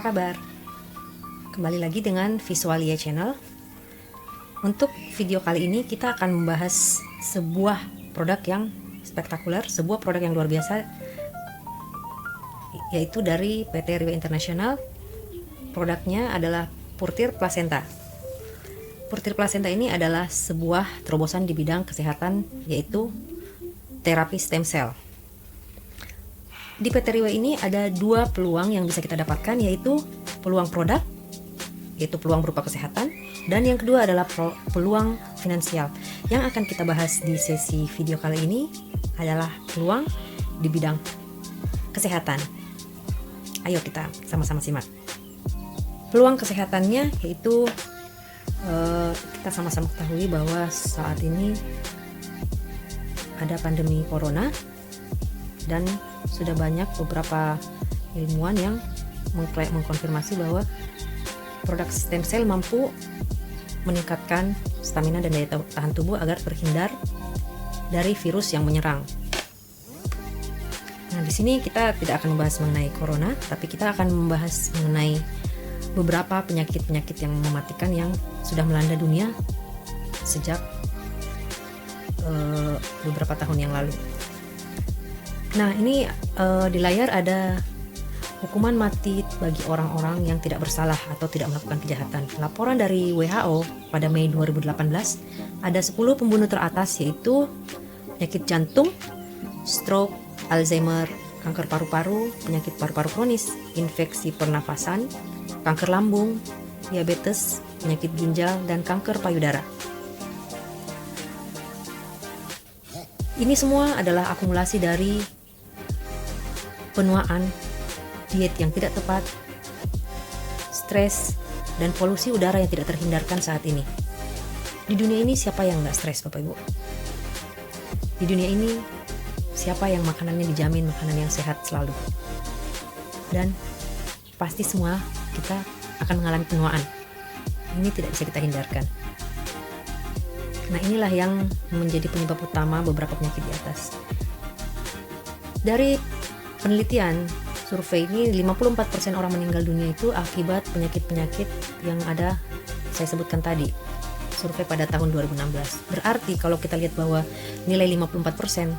apa kabar? Kembali lagi dengan Visualia Channel. Untuk video kali ini kita akan membahas sebuah produk yang spektakuler, sebuah produk yang luar biasa, yaitu dari PT Riway International. Produknya adalah Purtir Placenta. Purtir Placenta ini adalah sebuah terobosan di bidang kesehatan, yaitu terapi stem cell. Di PT Riway ini ada dua peluang yang bisa kita dapatkan, yaitu peluang produk, yaitu peluang berupa kesehatan, dan yang kedua adalah peluang finansial. Yang akan kita bahas di sesi video kali ini adalah peluang di bidang kesehatan. Ayo kita sama-sama simak. Peluang kesehatannya yaitu kita sama-sama ketahui bahwa saat ini ada pandemi corona, dan sudah banyak beberapa ilmuwan yang mengkonfirmasi bahwa produk stem cell mampu meningkatkan stamina dan daya tahan tubuh agar terhindar dari virus yang menyerang. Nah, di sini kita tidak akan membahas mengenai corona, tapi kita akan membahas mengenai beberapa penyakit-penyakit yang mematikan yang sudah melanda dunia sejak beberapa tahun yang lalu. Nah, ini di layar ada hukuman mati bagi orang-orang yang tidak bersalah atau tidak melakukan kejahatan. Laporan dari WHO pada Mei 2018, ada 10 pembunuh teratas, yaitu penyakit jantung, stroke, Alzheimer, kanker paru-paru, penyakit paru-paru kronis, infeksi pernafasan, kanker lambung, diabetes, penyakit ginjal, dan kanker payudara. Ini semua adalah akumulasi dari penuaan, diet yang tidak tepat, stres, dan polusi udara yang tidak terhindarkan saat ini. Di dunia ini siapa yang nggak stres, Bapak Ibu? Di dunia ini siapa yang makanannya dijamin makanan yang sehat selalu? Dan pasti semua kita akan mengalami penuaan. Ini tidak bisa kita hindarkan. Nah, inilah yang menjadi penyebab utama beberapa penyakit di atas. Dari penelitian survei ini, 54% orang meninggal dunia itu akibat penyakit-penyakit yang ada saya sebutkan tadi. Survei pada tahun 2016. Berarti kalau kita lihat bahwa nilai 54%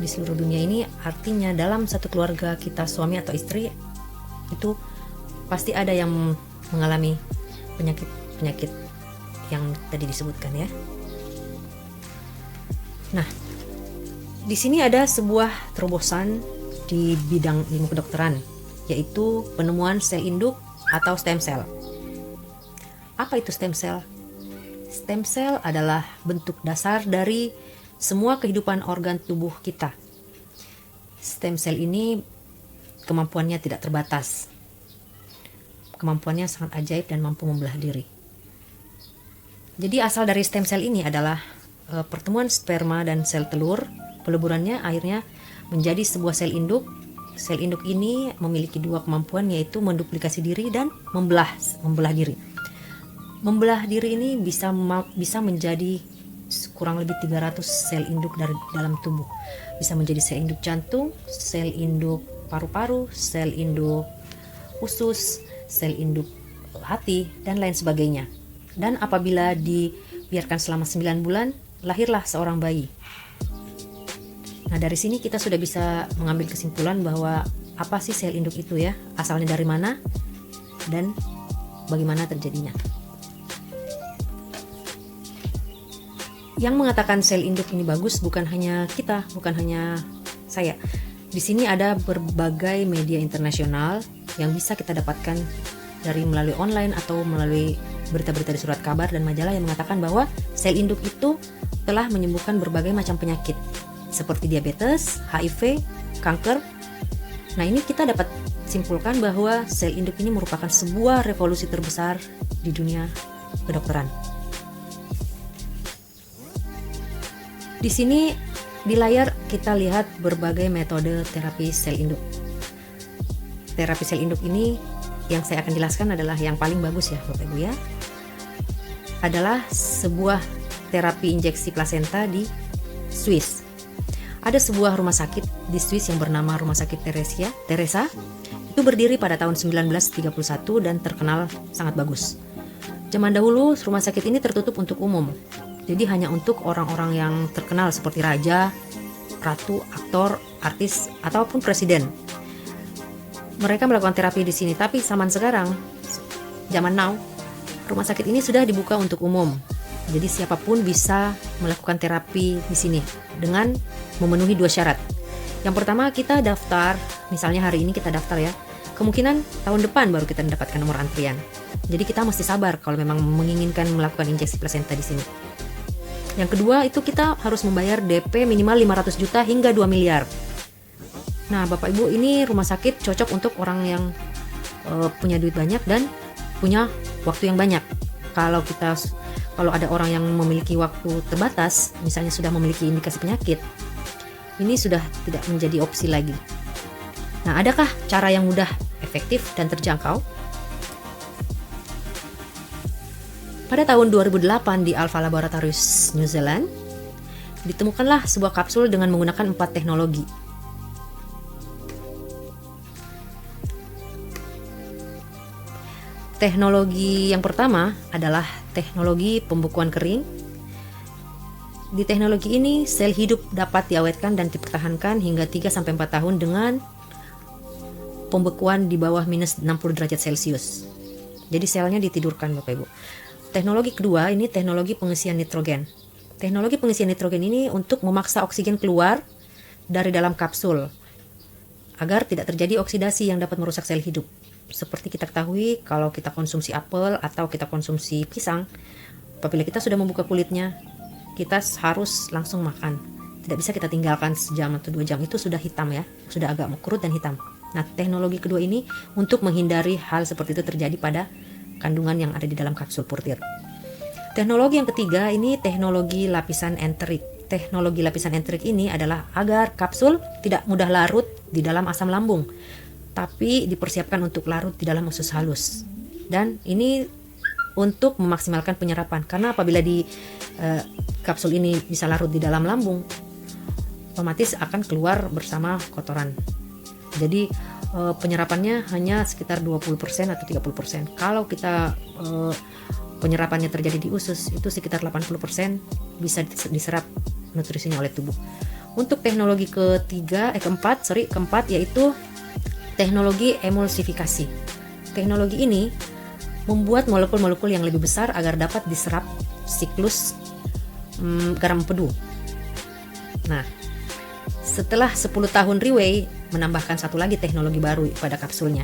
di seluruh dunia ini, artinya dalam satu keluarga kita, suami atau istri, itu pasti ada yang mengalami penyakit-penyakit yang tadi disebutkan ya. Nah, di sini ada sebuah terobosan di bidang ilmu kedokteran, yaitu penemuan sel induk atau stem cell. Apa itu stem cell? Stem cell adalah bentuk dasar dari semua kehidupan organ tubuh kita. Stem cell ini kemampuannya tidak terbatas. Kemampuannya sangat ajaib dan mampu membelah diri. Jadi asal dari stem cell ini adalah pertemuan sperma dan sel telur. Peleburannya akhirnya menjadi sebuah sel induk. Sel induk ini memiliki dua kemampuan, yaitu menduplikasi diri dan membelah diri. Membelah diri ini bisa menjadi kurang lebih 300 sel induk dari dalam tubuh. Bisa menjadi sel induk jantung, sel induk paru-paru, sel induk usus, sel induk hati, dan lain sebagainya. Dan apabila dibiarkan selama 9 bulan, lahirlah seorang bayi. Nah, dari sini kita sudah bisa mengambil kesimpulan bahwa apa sih sel induk itu ya, asalnya dari mana, dan bagaimana terjadinya. Yang mengatakan sel induk ini bagus bukan hanya kita, bukan hanya saya. Di sini ada berbagai media internasional yang bisa kita dapatkan dari melalui online atau melalui berita-berita di surat kabar dan majalah yang mengatakan bahwa sel induk itu telah menyembuhkan berbagai macam penyakit seperti diabetes, HIV, kanker. Nah, ini kita dapat simpulkan bahwa sel induk ini merupakan sebuah revolusi terbesar di dunia kedokteran. Di sini di layar kita lihat berbagai metode terapi sel induk. Terapi sel induk ini yang saya akan jelaskan adalah yang paling bagus ya, Bapak Ibu ya. Adalah sebuah terapi injeksi plasenta di Swiss. Ada sebuah rumah sakit di Swiss yang bernama Rumah Sakit Teresa. Itu berdiri pada tahun 1931 dan terkenal sangat bagus. Zaman dahulu rumah sakit ini tertutup untuk umum. Jadi hanya untuk orang-orang yang terkenal seperti raja, ratu, aktor, artis, ataupun presiden. Mereka melakukan terapi di sini. Tapi zaman sekarang, zaman now, rumah sakit ini sudah dibuka untuk umum. Jadi siapapun bisa melakukan terapi di sini dengan memenuhi 2 syarat. Yang pertama, kita daftar, misalnya hari ini kita daftar ya. Kemungkinan tahun depan baru kita mendapatkan nomor antrian. Jadi kita mesti sabar kalau memang menginginkan melakukan injeksi plasenta di sini. Yang kedua, itu kita harus membayar DP minimal 500 juta hingga 2 miliar. Nah, Bapak Ibu, ini rumah sakit cocok untuk orang yang punya duit banyak dan punya waktu yang banyak. Kalau ada orang yang memiliki waktu terbatas, misalnya sudah memiliki indikasi penyakit, ini sudah tidak menjadi opsi lagi. Nah, adakah cara yang mudah, efektif, dan terjangkau? Pada tahun 2008 di Alpha Laboratories, New Zealand, ditemukanlah sebuah kapsul dengan menggunakan 4 teknologi. Teknologi yang pertama adalah teknologi pembekuan kering. Di teknologi ini, sel hidup dapat diawetkan dan dipertahankan hingga 3-4 tahun dengan pembekuan di bawah minus 60 derajat Celcius. Jadi selnya ditidurkan, Bapak Ibu. Teknologi kedua ini teknologi pengisian nitrogen. Teknologi pengisian nitrogen ini untuk memaksa oksigen keluar dari dalam kapsul agar tidak terjadi oksidasi yang dapat merusak sel hidup. Seperti kita ketahui, kalau kita konsumsi apel atau kita konsumsi pisang, apabila kita sudah membuka kulitnya, kita harus langsung makan. Tidak bisa kita tinggalkan sejam atau 2 jam, itu sudah hitam ya, sudah agak kerut dan hitam. Nah, teknologi kedua ini untuk menghindari hal seperti itu terjadi pada kandungan yang ada di dalam kapsul purtir. Teknologi yang ketiga ini teknologi lapisan enterik. Teknologi lapisan enterik ini adalah agar kapsul tidak mudah larut di dalam asam lambung, tapi dipersiapkan untuk larut di dalam usus halus. Dan ini untuk memaksimalkan penyerapan, karena apabila di kapsul ini bisa larut di dalam lambung, otomatis akan keluar bersama kotoran. Jadi penyerapannya hanya sekitar 20% atau 30%. Kalau kita penyerapannya terjadi di usus, itu sekitar 80% bisa diserap nutrisinya oleh tubuh. Untuk teknologi keempat yaitu teknologi emulsifikasi. Teknologi ini membuat molekul-molekul yang lebih besar agar dapat diserap siklus garam empedu. Nah, setelah 10 tahun Riway menambahkan satu lagi teknologi baru pada kapsulnya,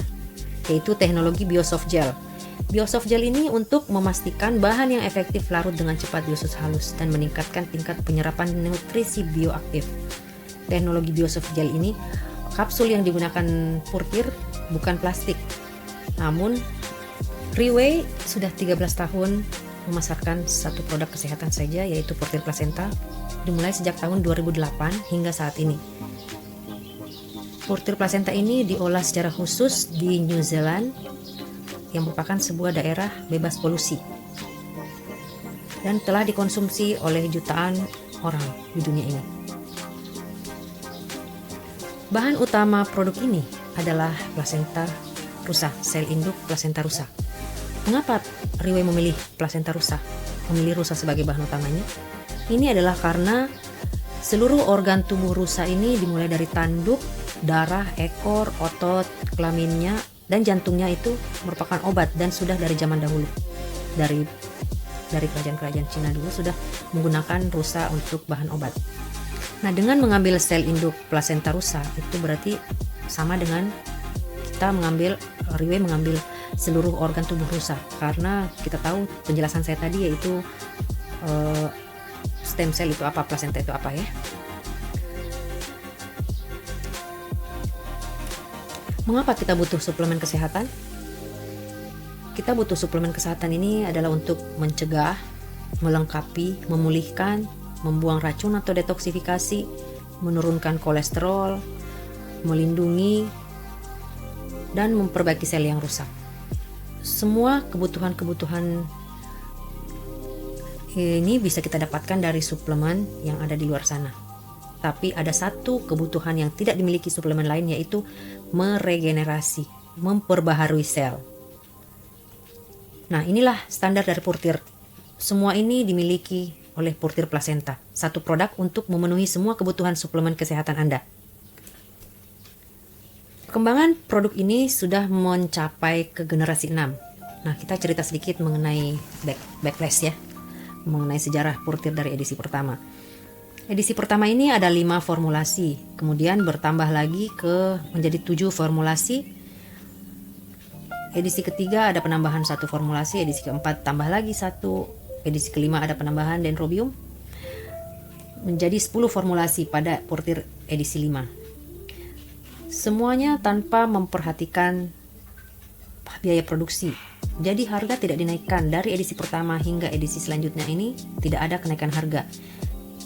yaitu teknologi Biosoft Gel. Biosoft Gel ini untuk memastikan bahan yang efektif larut dengan cepat di usus halus dan meningkatkan tingkat penyerapan nutrisi bioaktif. Teknologi Biosoft Gel ini, kapsul yang digunakan purtir bukan plastik. Namun Riway sudah 13 tahun memasarkan satu produk kesehatan saja, yaitu purtir plasenta, dimulai sejak tahun 2008 hingga saat ini. Purtir plasenta ini diolah secara khusus di New Zealand yang merupakan sebuah daerah bebas polusi dan telah dikonsumsi oleh jutaan orang di dunia ini. Bahan utama produk ini adalah plasenta rusa, sel induk plasenta rusa. Mengapa Riway memilih plasenta rusa, memilih rusa sebagai bahan utamanya? Ini adalah karena seluruh organ tubuh rusa ini dimulai dari tanduk, darah, ekor, otot, kelaminnya, dan jantungnya itu merupakan obat, dan sudah dari zaman dahulu. Dari kerajaan-kerajaan Cina dulu sudah menggunakan rusa untuk bahan obat. Nah, dengan mengambil sel induk plasenta rusa itu berarti sama dengan Riway mengambil seluruh organ tubuh rusa, karena kita tahu penjelasan saya tadi yaitu stem cell itu apa, plasenta itu apa ya. Mengapa kita butuh suplemen kesehatan? Kita butuh suplemen kesehatan ini adalah untuk mencegah, melengkapi, memulihkan, membuang racun atau detoksifikasi, menurunkan kolesterol, melindungi, dan memperbaiki sel yang rusak. Semua kebutuhan-kebutuhan ini bisa kita dapatkan dari suplemen yang ada di luar sana. Tapi ada satu kebutuhan yang tidak dimiliki suplemen lain, yaitu meregenerasi. memperbaharui sel. Nah, inilah standar dari Purtir. Semua ini dimiliki oleh Purtir Plasenta, satu produk untuk memenuhi semua kebutuhan suplemen kesehatan Anda. Perkembangan produk ini sudah mencapai ke generasi 6. Nah, kita cerita sedikit mengenai backlash ya, mengenai sejarah Purtir dari edisi pertama. Edisi pertama ini ada 5 formulasi, kemudian bertambah lagi menjadi 7 formulasi. Edisi ketiga ada penambahan 1 formulasi, edisi keempat tambah lagi 1, edisi kelima ada penambahan dendrobium, menjadi 10 formulasi pada Purtir edisi 5. Semuanya tanpa memperhatikan biaya produksi. Jadi harga tidak dinaikkan dari edisi pertama hingga edisi selanjutnya ini, tidak ada kenaikan harga.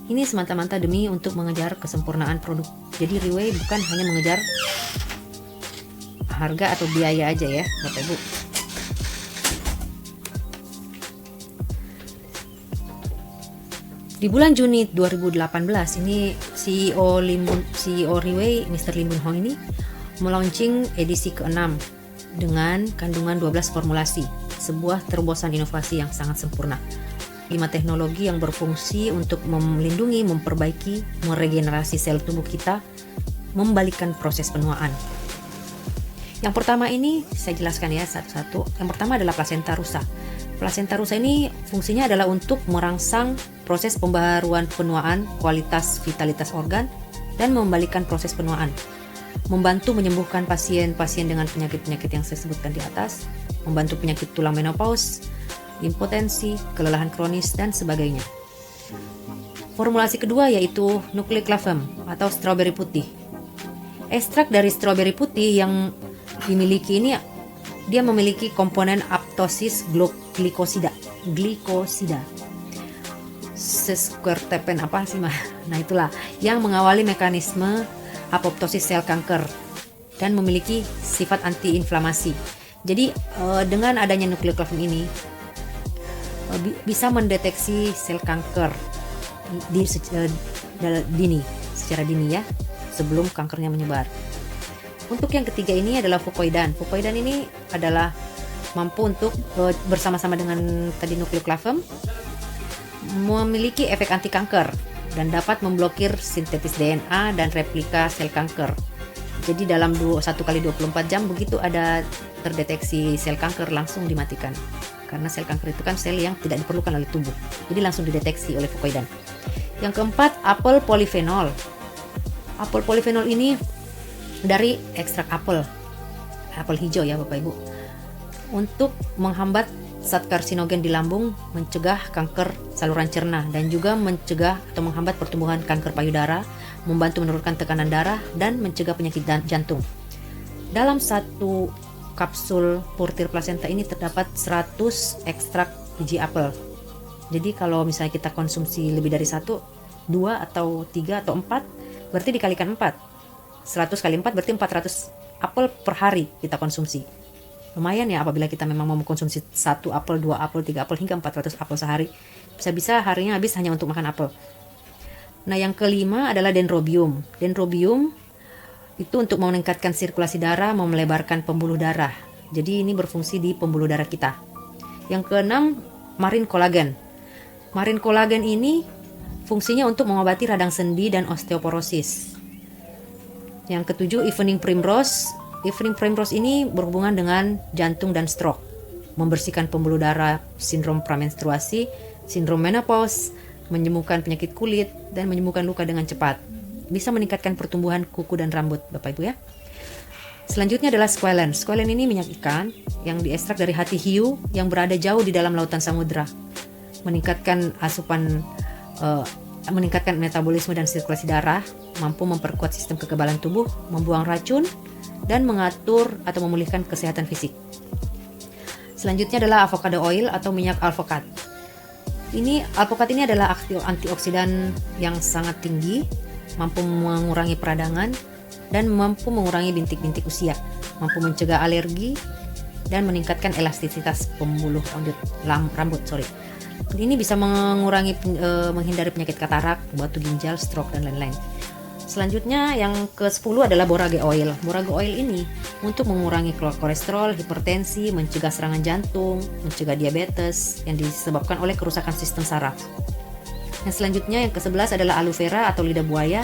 Ini semata-mata demi untuk mengejar kesempurnaan produk. Jadi Riway bukan hanya mengejar harga atau biaya aja ya Bapak Ibu. Di bulan Juni 2018 ini CEO Riway Mr. Lim Bun Hong ini melaunching edisi ke-6 dengan kandungan 12 formulasi, sebuah terobosan inovasi yang sangat sempurna. 5 teknologi yang berfungsi untuk melindungi, memperbaiki, meregenerasi sel tubuh kita, membalikkan proses penuaan. Yang pertama ini saya jelaskan ya satu-satu. Yang pertama adalah plasenta rusa. Plasenta rusa ini fungsinya adalah untuk merangsang proses pembaharuan penuaan, kualitas vitalitas organ, dan membalikkan proses penuaan. Membantu menyembuhkan pasien-pasien dengan penyakit-penyakit yang saya sebutkan di atas, membantu penyakit tulang menopause, impotensi, kelelahan kronis, dan sebagainya. Formulasi kedua yaitu nucleoclavum atau stroberi putih. Ekstrak dari stroberi putih yang dimiliki ini, dia memiliki komponen apoptosis glikosida sesquarterpen apa sih mah? Nah itulah yang mengawali mekanisme apoptosis sel kanker dan memiliki sifat antiinflamasi. Jadi dengan adanya nucleoclavum ini bisa mendeteksi sel kanker secara dini ya, sebelum kankernya menyebar. Untuk yang ketiga ini adalah fucoidan. Fucoidan ini adalah mampu untuk bersama-sama dengan tadi nucleoclavum memiliki efek anti kanker dan dapat memblokir sintetis DNA dan replika sel kanker. Jadi dalam 1 kali 24 jam begitu ada terdeteksi sel kanker langsung dimatikan. Karena sel kanker itu kan sel yang tidak diperlukan oleh tubuh. Jadi langsung dideteksi oleh fucoidan. Yang keempat, apel polifenol. Apel polifenol ini dari ekstrak apel hijau ya Bapak Ibu, untuk menghambat zat karsinogen di lambung, mencegah kanker saluran cerna, dan juga mencegah atau menghambat pertumbuhan kanker payudara, membantu menurunkan tekanan darah, dan mencegah penyakit jantung. Dalam 1 kapsul Purtir Plasenta ini terdapat 100 ekstrak biji apel. Jadi kalau misalnya kita konsumsi lebih dari 1, 2 atau 3 atau 4, berarti dikalikan 4. 100 kali 4 berarti 400 apel per hari kita konsumsi. Lumayan ya apabila kita memang mau mengkonsumsi 1 apel, 2 apel, 3 apel hingga 400 apel sehari. Bisa-bisa harinya habis hanya untuk makan apel. Nah yang kelima adalah dendrobium. Dendrobium itu untuk meningkatkan sirkulasi darah, melebarkan pembuluh darah. Jadi ini berfungsi di pembuluh darah kita. Yang keenam, marine collagen. Marine collagen ini fungsinya untuk mengobati radang sendi dan osteoporosis. Yang ketujuh, evening primrose. Evening primrose ini berhubungan dengan jantung dan stroke, membersihkan pembuluh darah, sindrom pramenstruasi, sindrom menopause, menyembuhkan penyakit kulit, dan menyembuhkan luka dengan cepat. Bisa meningkatkan pertumbuhan kuku dan rambut, Bapak Ibu ya. Selanjutnya adalah squalene. Squalene ini minyak ikan yang diekstrak dari hati hiu yang berada jauh di dalam lautan samudra. Meningkatkan meningkatkan metabolisme dan sirkulasi darah, mampu memperkuat sistem kekebalan tubuh, membuang racun, dan mengatur atau memulihkan kesehatan fisik. Selanjutnya adalah avocado oil atau minyak alpukat. Alpukat ini adalah antioksidan yang sangat tinggi, mampu mengurangi peradangan, dan mampu mengurangi bintik-bintik usia, mampu mencegah alergi, dan meningkatkan elastisitas pembuluh rambut. Ini bisa menghindari penyakit katarak, batu ginjal, stroke, dan lain-lain. Selanjutnya yang ke-10 adalah borage oil. Borage oil ini untuk mengurangi kolesterol, hipertensi, mencegah serangan jantung, mencegah diabetes yang disebabkan oleh kerusakan sistem saraf. Yang selanjutnya yang ke-11 adalah aloe vera atau lidah buaya,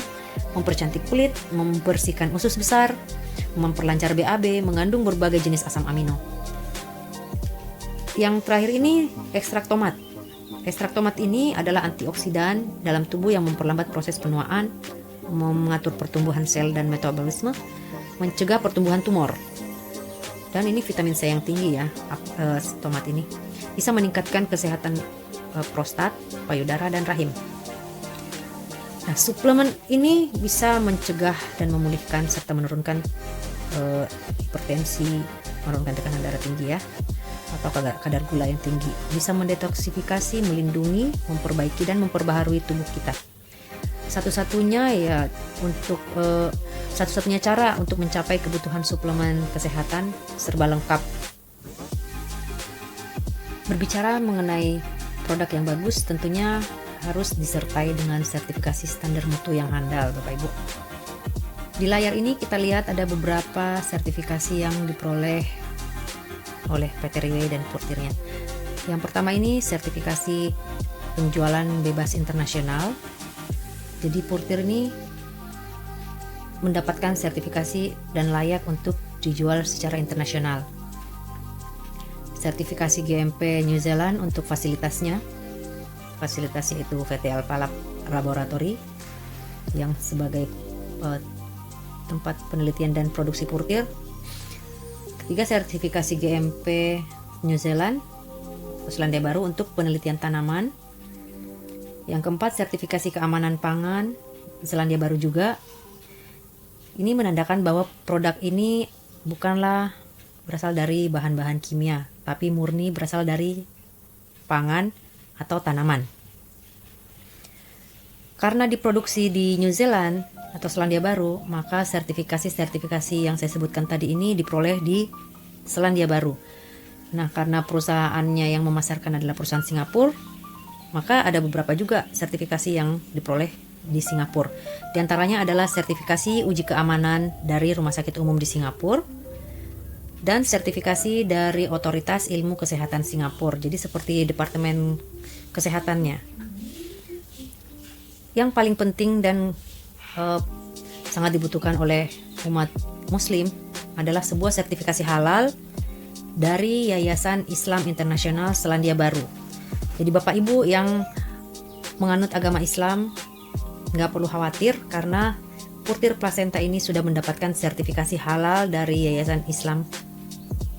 mempercantik kulit, membersihkan usus besar, memperlancar BAB, mengandung berbagai jenis asam amino. Yang terakhir ini ekstrak tomat. Ekstrak tomat ini adalah antioksidan dalam tubuh yang memperlambat proses penuaan, mengatur pertumbuhan sel dan metabolisme, mencegah pertumbuhan tumor. Dan ini vitamin C yang tinggi ya, tomat ini. Bisa meningkatkan kesehatan prostat, payudara, dan rahim. Nah, suplemen ini bisa mencegah dan memulihkan serta menurunkan hipertensi, menurunkan tekanan darah tinggi ya, atau kadar gula yang tinggi. Bisa mendetoksifikasi, melindungi, memperbaiki, dan memperbaharui tubuh kita. Satu-satunya cara untuk mencapai kebutuhan suplemen kesehatan serba lengkap. Berbicara mengenai produk yang bagus, tentunya harus disertai dengan sertifikasi standar mutu yang handal, Bapak Ibu. Di layar ini kita lihat ada beberapa sertifikasi yang diperoleh oleh PT Riway dan Purtirnya. Yang pertama ini sertifikasi penjualan bebas internasional. Jadi Purtir ini mendapatkan sertifikasi dan layak untuk dijual secara internasional. Sertifikasi GMP New Zealand untuk fasilitasnya. Fasilitasnya itu VT Alpha Lab Laboratory yang sebagai tempat penelitian dan produksi Purtir. Ketiga, sertifikasi GMP New Zealand Selandia Baru untuk penelitian tanaman. Yang keempat, sertifikasi keamanan pangan Selandia Baru juga. Ini menandakan bahwa produk ini bukanlah berasal dari bahan-bahan kimia, tapi murni berasal dari pangan atau tanaman. Karena diproduksi di New Zealand atau Selandia Baru, maka sertifikasi yang saya sebutkan tadi ini diperoleh di Selandia Baru. Nah, karena perusahaannya yang memasarkan adalah perusahaan Singapura, maka ada beberapa juga sertifikasi yang diperoleh di Singapura. Di antaranya adalah sertifikasi uji keamanan dari Rumah Sakit Umum di Singapura dan sertifikasi dari Otoritas Ilmu Kesehatan Singapura. Jadi seperti departemen kesehatannya. Yang paling penting dan sangat dibutuhkan oleh umat Muslim adalah sebuah sertifikasi halal dari Yayasan Islam Internasional Selandia Baru. Jadi Bapak Ibu yang menganut agama Islam nggak perlu khawatir karena Purtir Plasenta ini sudah mendapatkan sertifikasi halal dari Yayasan Islam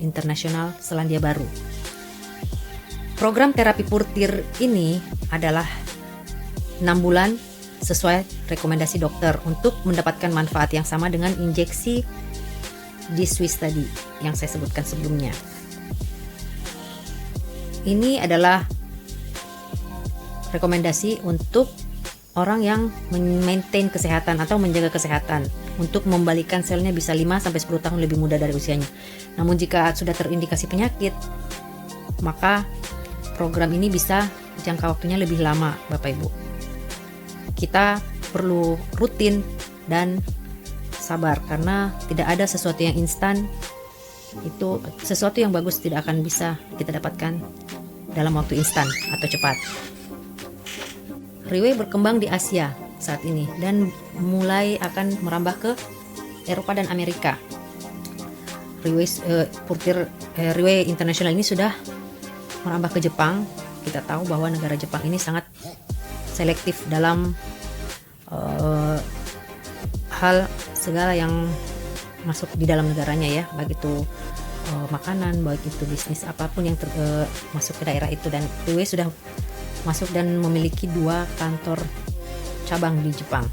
Internasional Selandia Baru. Program terapi Purtir ini adalah 6 bulan sesuai rekomendasi dokter untuk mendapatkan manfaat yang sama dengan injeksi di Swiss tadi yang saya sebutkan sebelumnya. Ini adalah rekomendasi untuk orang yang maintain kesehatan atau menjaga kesehatan untuk membalikan selnya bisa 5-10 tahun lebih muda dari usianya. Namun jika sudah terindikasi penyakit, maka program ini bisa jangka waktunya lebih lama, Bapak Ibu. Kita perlu rutin dan sabar karena tidak ada sesuatu yang instan. Itu sesuatu yang bagus tidak akan bisa kita dapatkan dalam waktu instan atau cepat. Riway berkembang di Asia saat ini dan mulai akan merambah ke Eropa dan Amerika. Riway International ini sudah merambah ke Jepang. Kita tahu bahwa negara Jepang ini sangat selektif dalam hal segala yang masuk di dalam negaranya ya, baik itu makanan, baik itu bisnis apapun yang masuk ke daerah itu. Dan Riway sudah masuk dan memiliki 2 kantor cabang di Jepang.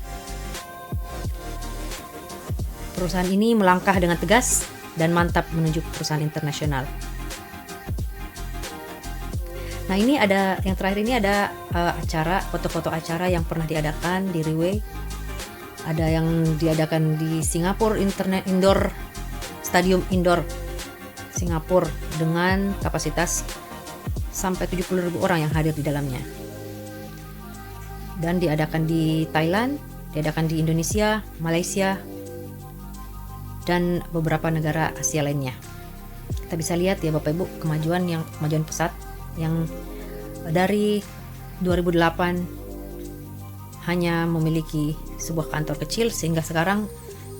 Perusahaan ini melangkah dengan tegas dan mantap menuju perusahaan internasional. Nah, ini ada yang terakhir ini ada foto-foto acara yang pernah diadakan di Riway. Ada yang diadakan di Singapura Stadium Indoor Singapura dengan kapasitas sampai 70.000 orang yang hadir di dalamnya. Dan diadakan di Thailand diadakan di Indonesia, Malaysia, dan beberapa negara Asia lainnya. Kita bisa lihat ya Bapak Ibu, kemajuan pesat yang dari 2008 hanya memiliki sebuah kantor kecil sehingga sekarang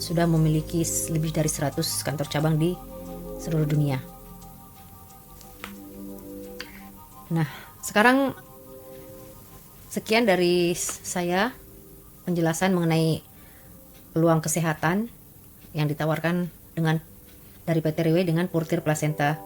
sudah memiliki lebih dari 100 kantor cabang di seluruh dunia. Nah, sekarang sekian dari saya penjelasan mengenai peluang kesehatan yang ditawarkan dari PT RW dengan Portir Placenta